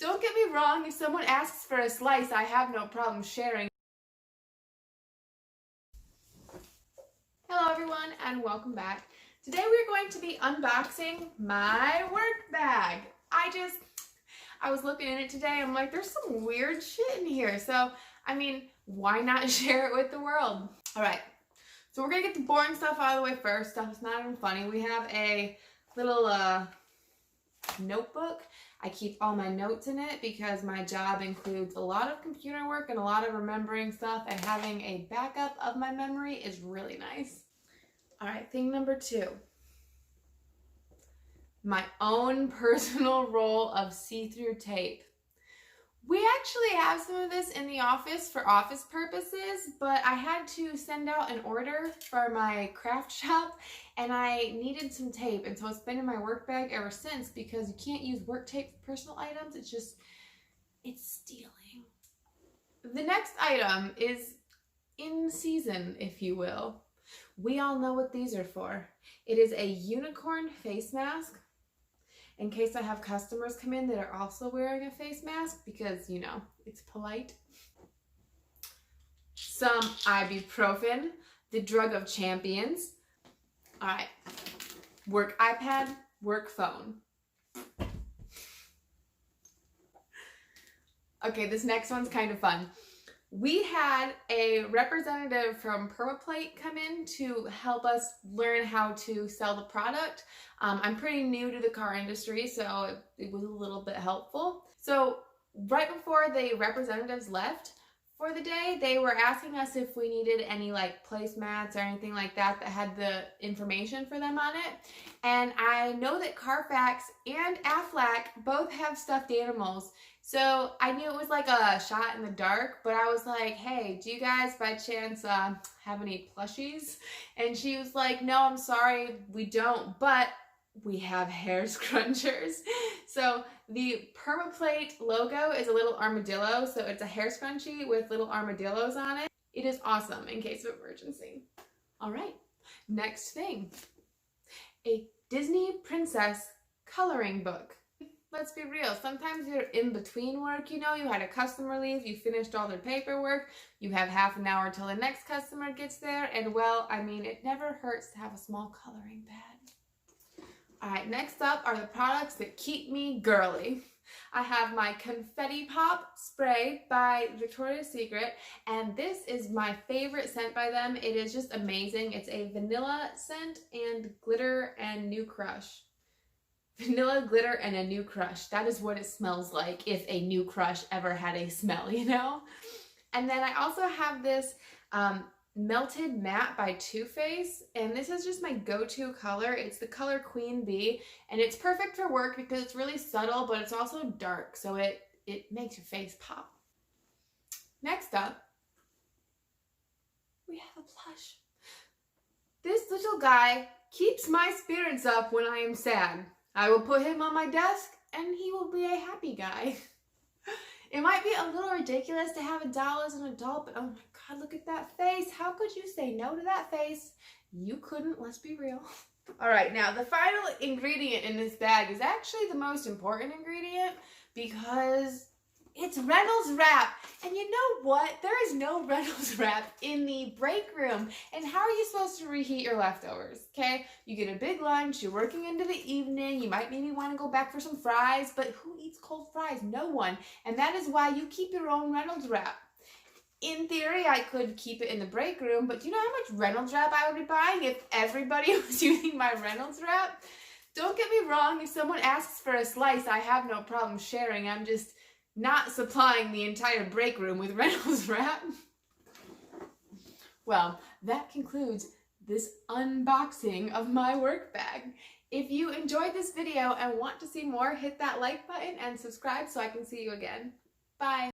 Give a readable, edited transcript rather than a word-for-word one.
Don't get me wrong, if someone asks for a slice, I have no problem sharing. Hello everyone and welcome back. Today we're going to be unboxing my work bag. I was looking in it today, I'm like, there's some weird shit in here. So, why not share it with the world? All right, so we're gonna get the boring stuff out of the way first. Stuff that's not even funny. We have a little notebook. I keep all my notes in it because my job includes a lot of computer work and a lot of remembering stuff, and having a backup of my memory is really nice. All right, thing number 2. My own personal roll of see-through tape. We actually have some of this in the office for office purposes, but I had to send out an order for my craft shop and I needed some tape, and so it's been in my work bag ever since because you can't use work tape for personal items. It's stealing. The next item is in season, if you will. We all know what these are for. It is a unicorn face mask. In case I have customers come in that are also wearing a face mask because, you know, it's polite. Some Ibuprofen, the drug of champions. All right, work iPad, work phone. Okay, this next one's kind of fun. We had a representative from Permaplate come in to help us learn how to sell the product. I'm pretty new to the car industry, so it was a little bit helpful. So right before the representatives left for the day, they were asking us if we needed any like placemats or anything like that that had the information for them on it. And I know that Carfax and Aflac both have stuffed animals. So I knew it was like a shot in the dark, but I was like, hey, do you guys by chance have any plushies? And she was like, no, I'm sorry, we don't, but we have hair scrunchers. So the Permaplate logo is a little armadillo, so it's a hair scrunchie with little armadillos on it. It is awesome in case of emergency. All right, next thing, a Disney princess coloring book. Let's be real, sometimes you're in between work, you know, you had a customer leave, you finished all their paperwork, you have half an hour till the next customer gets there, and well, it never hurts to have a small coloring pad. All right, next up are the products that keep me girly. I have my Confetti Pop spray by Victoria's Secret, and this is my favorite scent by them. It is just amazing. It's a vanilla scent and glitter and new crush. Vanilla, glitter, and a new crush. That is what it smells like if a new crush ever had a smell, you know? And then I also have this Melted Matte by Too Faced, and this is just my go-to color. It's the color Queen Bee, and it's perfect for work because it's really subtle, but it's also dark, so it makes your face pop. Next up, we have a Plush. This little guy keeps my spirits up when I am sad. I will put him on my desk and he will be a happy guy. It might be a little ridiculous to have a doll as an adult, but oh my God, look at that face. How could you say no to that face? You couldn't, let's be real. All right, now the final ingredient in this bag is actually the most important ingredient because it's Reynolds wrap. And you know what? There is no Reynolds wrap in the break room. And how are you supposed to reheat your leftovers? Okay, you get a big lunch, you're working into the evening, you might maybe want to go back for some fries, but who eats cold fries? No one. And that is why you keep your own Reynolds wrap. In theory, I could keep it in the break room, but do you know how much Reynolds wrap I would be buying if everybody was using my Reynolds wrap? Don't get me wrong, if someone asks for a slice, I have no problem sharing. I'm just not supplying the entire break room with Reynolds wrap. Well, that concludes this unboxing of my work bag. If you enjoyed this video and want to see more, hit that like button and subscribe so I can see you again. Bye.